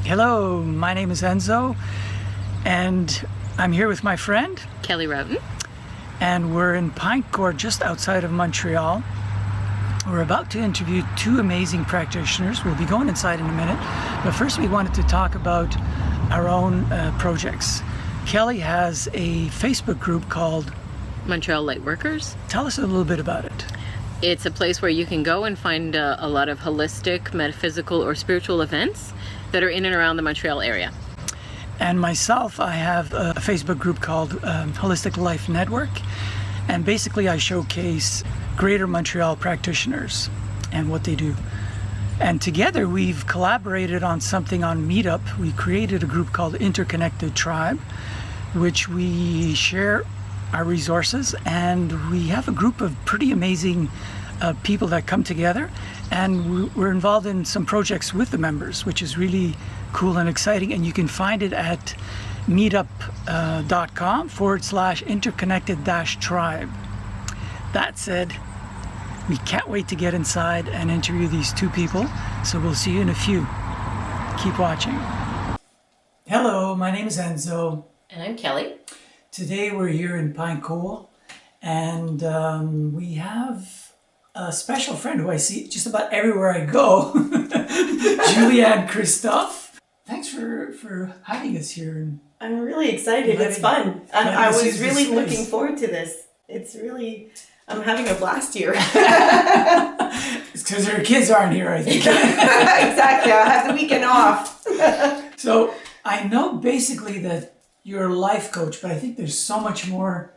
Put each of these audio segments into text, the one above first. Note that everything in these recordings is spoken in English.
Hello, my name is Enzo, and I'm here with my friend, Kelly Roughton. And we're in Pine Court, just outside of Montreal. We're about to interview two amazing practitioners. We'll be going inside in a minute, but first we wanted to talk about our own projects. Kelly has a Facebook group called Montreal Lightworkers. Tell us a little bit about it. It's a place where you can go and find a lot of holistic, metaphysical, or spiritual events that are in and around the Montreal area. And myself, I have a Facebook group called Holistic Life Network, and basically I showcase Greater Montreal practitioners and what they do. And together we've collaborated on something on Meetup. We created a group called Interconnected Tribe, which we share our resources, and we have a group of pretty amazing people that come together, and we're involved in some projects with the members, which is really cool and exciting. And you can find it at meetup.com/interconnected-tribe. That said, we can't wait to get inside and interview these two people, so we'll see you in a few. Keep watching. Hello, my name is Enzo. And I'm Kelly. Today we're here in Pine Court, and we have a special friend who I see just about everywhere I go, Julie Anne Christoph. Thanks for having us here. I'm really excited. It's fun. I was really looking forward to this. It's really, I'm having a blast here. It's because our kids aren't here, I think. Exactly. I have the weekend off. So I know basically that you're a life coach, but I think there's so much more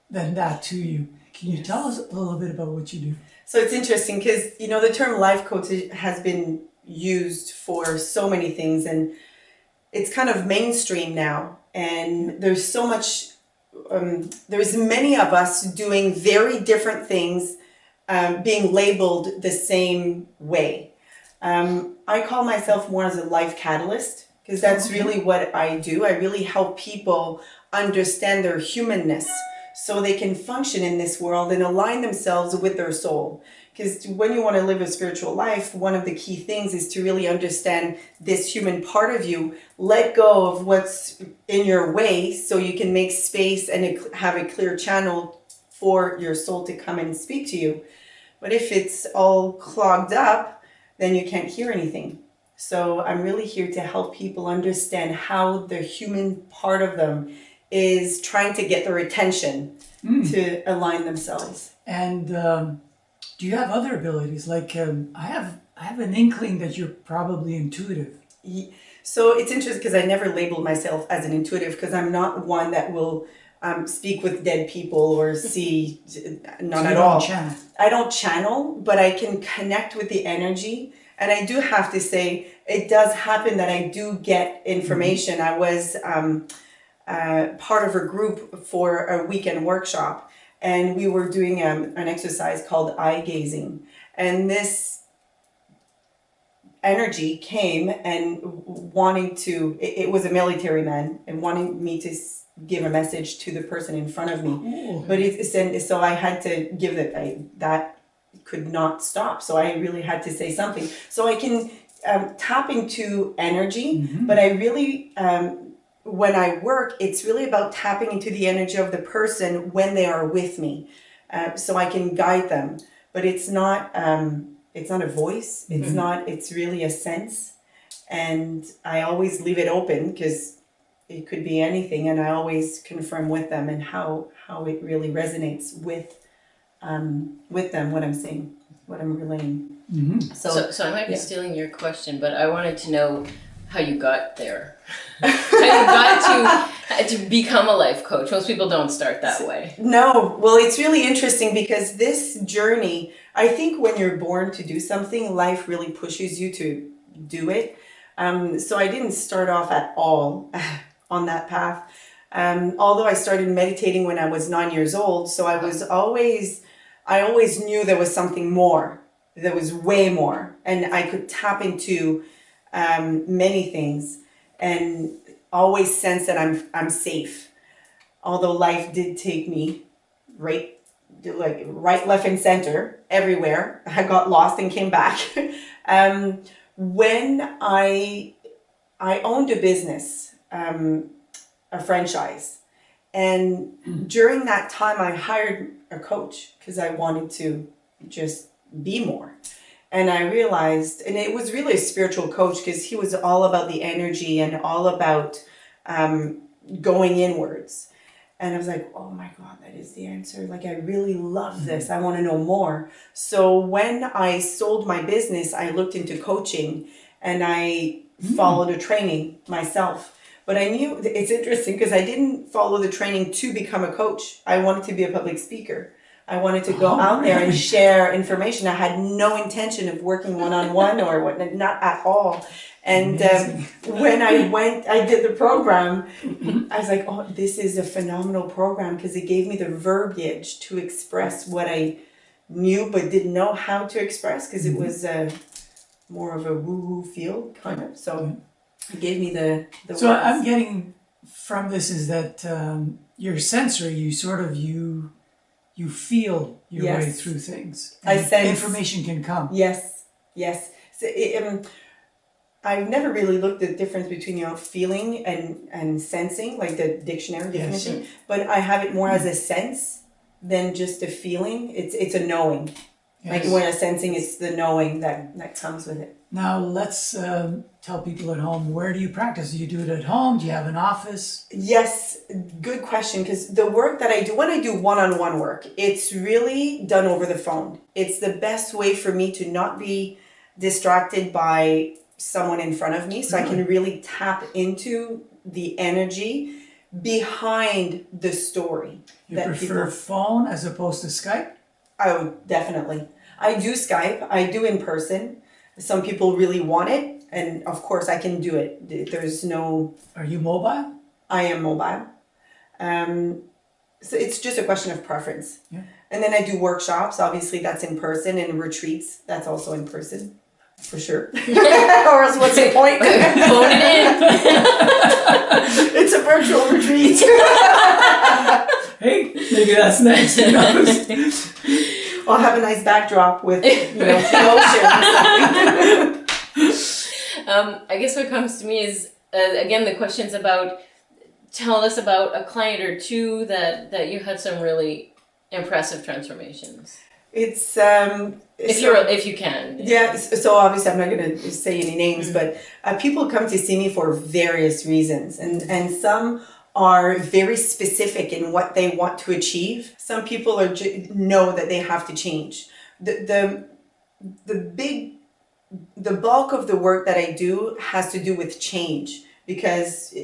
than that to you. Can you tell us a little bit about what you do? So it's interesting because, you know, the term life coach has been used for so many things, and it's kind of mainstream now. And there's so much, there's many of us doing very different things, being labeled the same way. I call myself more as a life catalyst, because that's really what I do. I really help people understand their humanness so they can function in this world and align themselves with their soul. Because when you want to live a spiritual life, one of the key things is to really understand this human part of you, let go of what's in your way so you can make space and have a clear channel for your soul to come and speak to you. But if it's all clogged up, then you can't hear anything. So I'm really here to help people understand how the human part of them is trying to get their attention to align themselves. And do you have other abilities? Like I have an inkling that you're probably intuitive. So it's interesting because I never labeled myself as an intuitive, because I'm not one that will speak with dead people or see, not at all. Channel. I don't channel, but I can connect with the energy. And I do have to say, it does happen that I do get information. I was part of a group for a weekend workshop, and we were doing an exercise called eye gazing. And this energy came and wanting to, it was a military man, and wanting me to give a message to the person in front of me. Ooh. But so I had to give that could not stop. So I really had to say something. So I can tap into energy, but I really, when I work, it's really about tapping into the energy of the person when they are with me. So I can guide them, but it's not a voice. It's not, it's really a sense. And I always leave it open because it could be anything. And I always confirm with them and how it really resonates with them, what I'm saying, what I'm relaying. So I might be stealing your question, but I wanted to know how you got there. How you got to become a life coach. Most people don't start that way. No, well, it's really interesting because this journey, I think when you're born to do something, life really pushes you to do it. So I didn't start off at all on that path. Although I started meditating when I was 9 years old, so I always knew there was something more. There was way more, and I could tap into many things, and always sense that I'm safe. Although life did take me right, left, and center, everywhere. I got lost and came back. When I I owned a business, a franchise. And during that time, I hired a coach because I wanted to just be more. And I realized, and it was really a spiritual coach because he was all about the energy and all about going inwards. And I was like, oh my God, that is the answer. Like, I really love this. I want to know more. So when I sold my business, I looked into coaching and I followed a training myself. But I knew, it's interesting because I didn't follow the training to become a coach. I wanted to be a public speaker. I wanted to go out there and share information. I had no intention of working one-on-one or what, not at all. And when I did the program, I was like, oh, this is a phenomenal program because it gave me the verbiage to express what I knew but didn't know how to express because it was more of a woo-woo field kind of. So it gave me the So words. I'm getting from this is that your sensory, you feel your way Yes. through things. I And sense. information can come. Yes. So I've never really looked at the difference between feeling and sensing, like the dictionary definition. But I have it more as a sense than just a feeling. It's a knowing. Yes. Like when a sensing, it's the knowing that comes with it. Now let's tell people at home, where do you practice? Do you do it at home? Do you have an office? Yes, good question. Because the work that I do, when I do one-on-one work, it's really done over the phone. It's the best way for me to not be distracted by someone in front of me. So I can really tap into the energy behind the story. You prefer phone as opposed to Skype? Oh, definitely. I do Skype. I do in person. Some people really want it. And of course, I can do it. There's no... Are you mobile? I am mobile. So it's just a question of preference. Yeah. And then I do workshops. Obviously, that's in person. And retreats, that's also in person. For sure. Or else what's the point? Phone it in. It's a virtual retreat. Hey, maybe that's next. Who knows? I'll have a nice backdrop with, emotion. I guess what comes to me is, again, the questions about, tell us about a client or two that you had some really impressive transformations. It's If you can. Yeah, so obviously I'm not going to say any names, but people come to see me for various reasons, and some are very specific in what they want to achieve. Some people know that they have to change. The bulk of the work that I do has to do with change, because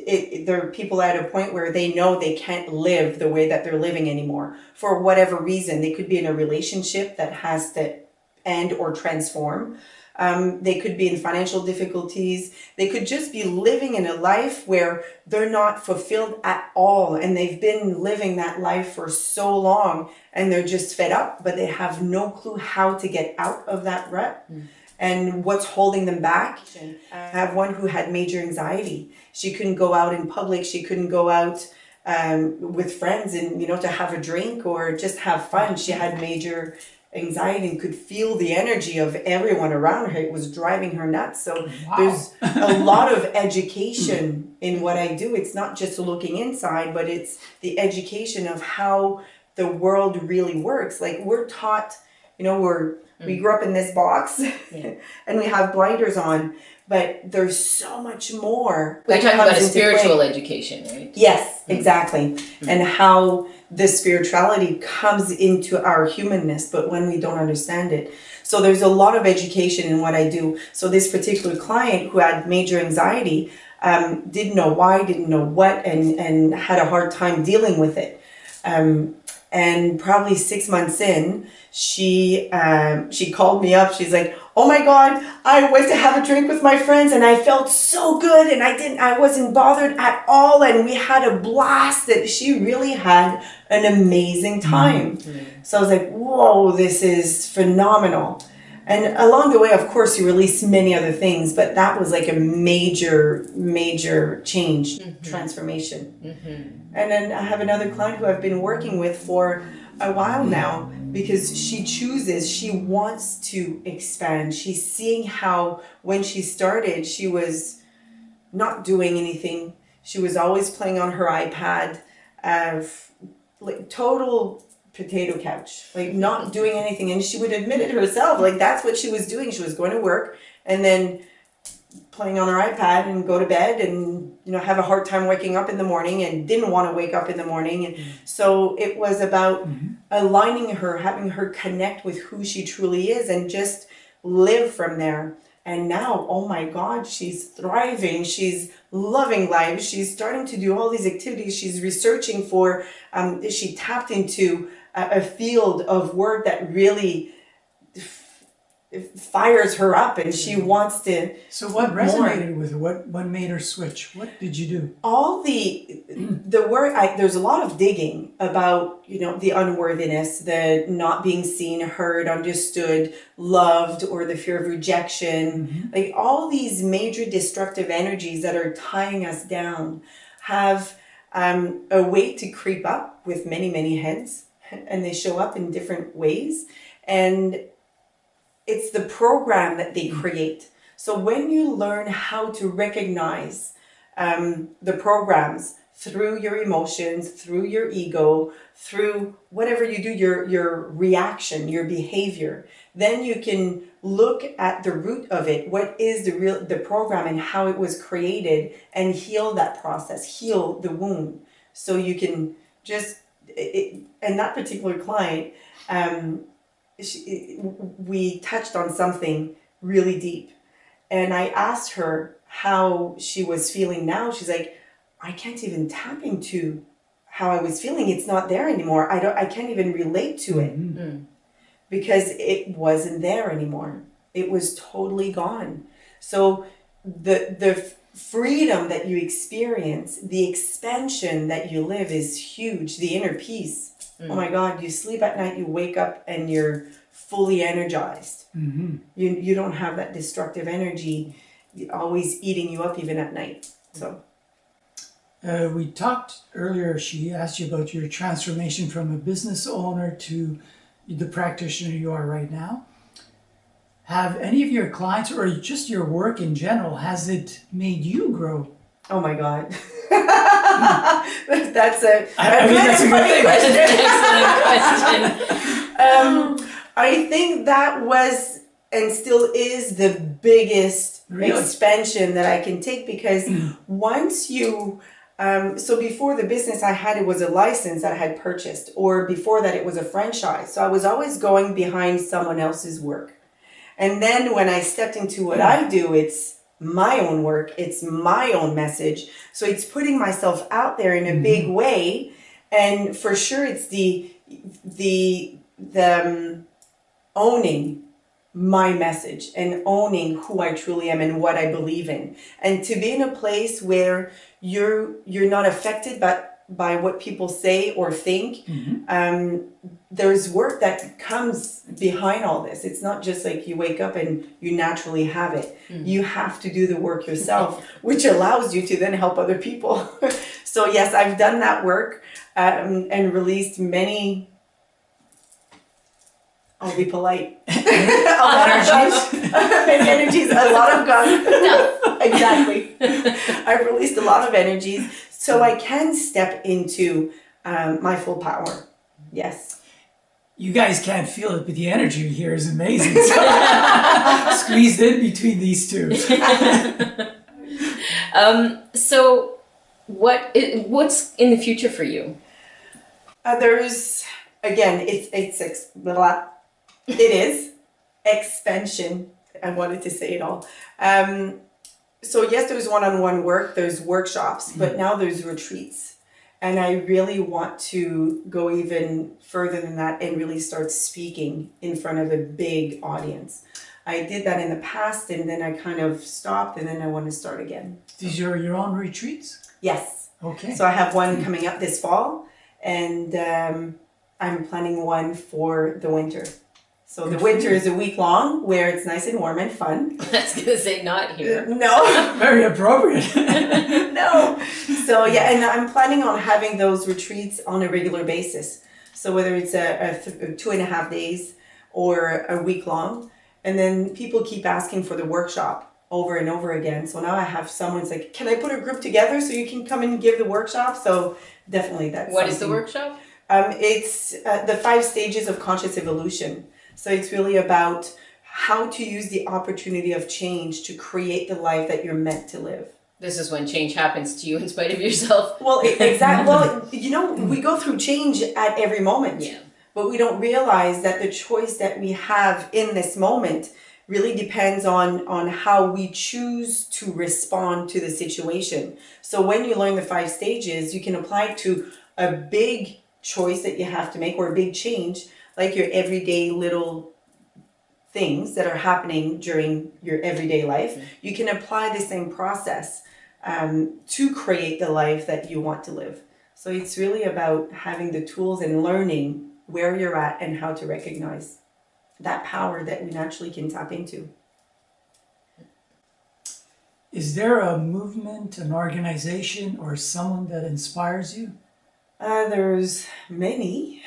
there are people at a point where they know they can't live the way that they're living anymore for whatever reason. They could be in a relationship that has to end or transform. They could be in financial difficulties. They could just be living in a life where they're not fulfilled at all. And they've been living that life for so long and they're just fed up, but they have no clue how to get out of that rut and what's holding them back. I have one who had major anxiety. She couldn't go out in public. She couldn't go out with friends and, to have a drink or just have fun. She had major anxiety and could feel the energy of everyone around her. It was driving her nuts. So there's a lot of education in what I do. It's not just looking inside, but it's the education of how the world really works. Like we're taught, we grew up in this box and we have blinders on, but there's so much more. We're talking about a spiritual education, right? Yes, exactly. And how the spirituality comes into our humanness, but when we don't understand it. So there's a lot of education in what I do. So this particular client who had major anxiety didn't know why, didn't know what, and had a hard time dealing with it. And probably 6 months in, she called me up. She's like, "Oh my God, I went to have a drink with my friends and I felt so good and I wasn't bothered at all. And we had a blast." And she really had an amazing time. So I was like, whoa, this is phenomenal. And along the way, of course, you release many other things, but that was like a major, major change, transformation. And then I have another client who I've been working with for a while now, because she wants to expand. She's seeing how when she started, she was not doing anything. She was always playing on her iPad, like total potato couch, like not doing anything. And she would admit it herself, like that's what she was doing. She was going to work and then playing on her iPad and go to bed and, you know, have a hard time waking up in the morning and didn't want to wake up in the morning. And so it was about aligning her, having her connect with who she truly is and just live from there. And now, oh my God, she's thriving. She's loving life. She's starting to do all these activities. She's researching for, she tapped into a field of work that really fires her up, and she wants to. So what resonated with her? What made her switch? What did you do? All the work, there's a lot of digging about, you know, the unworthiness, the not being seen, heard, understood, loved, or the fear of rejection. Like all these major destructive energies that are tying us down have a way to creep up with many, many heads, and they show up in different ways. And it's the program that they create. So when you learn how to recognize the programs through your emotions, through your ego, through whatever you do, your reaction, your behavior, then you can look at the root of it. What is the program and how it was created, and heal that process, heal the wound. So you can just, and that particular client, we touched on something really deep, and I asked her how she was feeling now. She's like, I can't even tap into how I was feeling. It's not there anymore. I can't even relate to it because it wasn't there anymore. It was totally gone. So the freedom that you experience, the expansion that you live is huge. The inner peace. Oh my God, you sleep at night, you wake up and you're fully energized. You don't have that destructive energy always eating you up even at night. So we talked earlier, she asked you about your transformation from a business owner to the practitioner you are right now. Have any of your clients or just your work in general, has it made you grow? Oh my God. That's a that's a good thing. Excellent question. I think that was and still is the biggest expansion that I can take, because once you so before the business I had, it was a license that I had purchased, or before that it was a franchise. So I was always going behind someone else's work. And then when I stepped into what I do, it's my own work, it's my own message. So it's putting myself out there in a big way. And for sure it's the owning my message and owning who I truly am and what I believe in. And to be in a place where you're not affected by what people say or think. There's work that comes behind all this. It's not just like you wake up and you naturally have it. You have to do the work yourself, which allows you to then help other people. So yes, I've done that work and released many, I'll be polite, a lot of guns. Many energies, a lot of guns. No, exactly. I've released a lot of energies so I can step into my full power. Yes. You guys can't feel it, but the energy here is amazing. So, squeezed in between these two. So what's in the future for you? There's, again, it is expansion. I wanted to say it all. So yes, there's one-on-one work, there's workshops, but now there's retreats. And I really want to go even further than that and really start speaking in front of a big audience. I did that in the past, and then I kind of stopped, and then I want to start again. These are your own retreats? Yes. Okay. So I have one coming up this fall, and I'm planning one for the winter. So the winter is a week long, where it's nice and warm and fun. I was going to say not here. No. Very appropriate. No. So yeah, and I'm planning on having those retreats on a regular basis. So whether it's a 2.5 days or a week long, and then people keep asking for the workshop. over and over again. So now I have someone's like, can I put a group together so you can come and give the workshop? So definitely that's What is the workshop? It's the 5 stages of conscious evolution. So it's really about how to use the opportunity of change to create the life that you're meant to live. This is when change happens to you in spite of yourself. Well, exactly. Well, you know, we go through change at every moment. Yeah. But we don't realize that the choice that we have in this moment really depends on how we choose to respond to the situation. So when you learn the 5 stages, you can apply it to a big choice that you have to make or a big change, like your everyday little things that are happening during your everyday life. You can apply the same process to create the life that you want to live. So it's really about having the tools and learning where you're at and how to recognize that power that we naturally can tap into. Is there a movement, an organization, or someone that inspires you? There's many.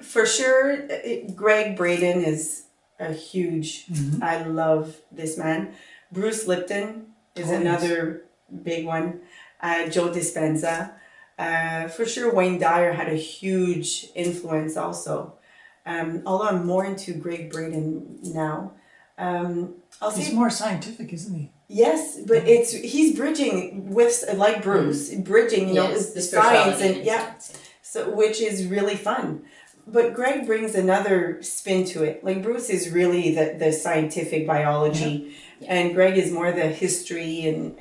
For sure, Greg Braden is a huge, I love this man. Bruce Lipton is another big one. Joe Dispenza. For sure, Wayne Dyer had a huge influence also. Although I'm more into Greg Braden now. He's more scientific, isn't he? Yes, but he's bridging with, like Bruce, bridging, you know, the science and so which is really fun. But Greg brings another spin to it. Like Bruce is really the scientific biology, and Greg is more the history and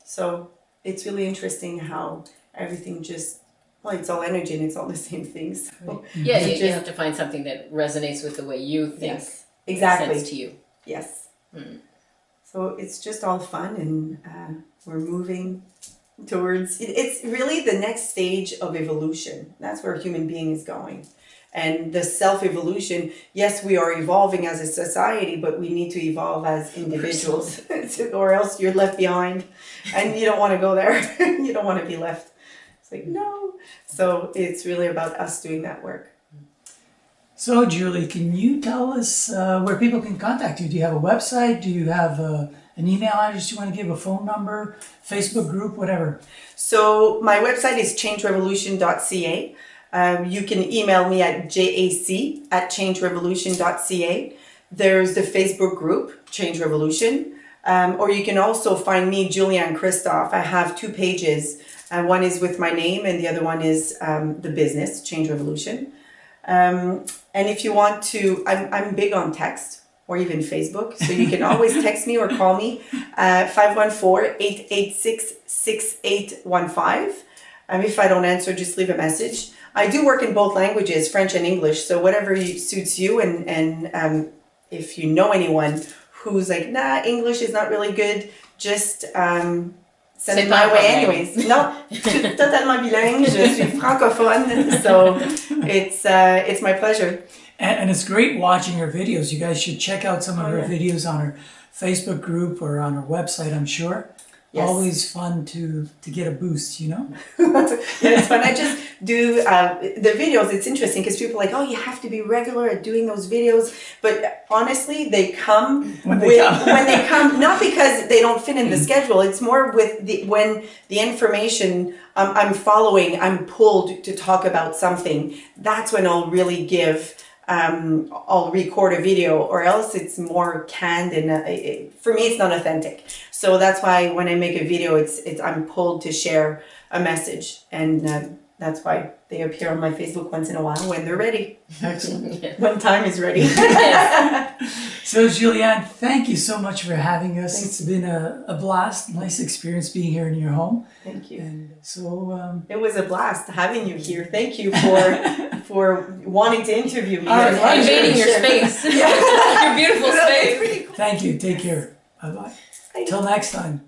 so it's really interesting how everything just, well, it's all energy and it's all the same things. So yeah, you have to find something that resonates with the way you think. Yes, exactly. Makes sense to you. Yes. So it's just all fun, and we're moving towards, it's really the next stage of evolution. That's where a human being is going. And the self-evolution, yes, we are evolving as a society, but we need to evolve as individuals or else you're left behind and you don't want to go there. You don't want to be left. It's like, no. So it's really about us doing that work. So, Julie, can you tell us where people can contact you? Do you have a website? Do you have an email address you want to give, a phone number, Facebook group, whatever? So my website is changerevolution.ca. You can email me at jac@changerevolution.ca. There's the Facebook group, Change Revolution. Or you can also find me, Julie Anne Christoph. I have 2 pages. One is with my name and the other one is the business, Change Revolution. And if you want to, I'm big on text or even Facebook. So you can always text me or call me, 514-886-6815. If I don't answer, just leave a message. I do work in both languages, French and English. So whatever suits you. And if you know anyone who's like, nah, English is not really good, just send it my way anyways. Non, je suis totalement bilingue, je suis francophone, so it's my pleasure. And it's great watching her videos. You guys should check out some of her videos on her Facebook group or on her website, I'm sure. Yes. Always fun to get a boost, you know? Yeah, it's fun. I just do the videos. It's interesting because people are like, oh, you have to be regular at doing those videos. But honestly, they come when they come, not because they don't fit in the schedule. It's more with when the information I'm following, I'm pulled to talk about something. That's when I'll really give. I'll record a video, or else it's more canned and for me it's not authentic. So that's why when I make a video, it's I'm pulled to share a message, and that's why they appear on my Facebook once in a while when they're ready. Excellent. When time is ready. So Julie Anne, thank you so much for having us. It's been a blast, nice experience being here in your home. Thank you. And so it was a blast having you here. Thank you for wanting to interview me. Invading your space. Your beautiful space. Thank you. Take care. Bye-bye. Till next time.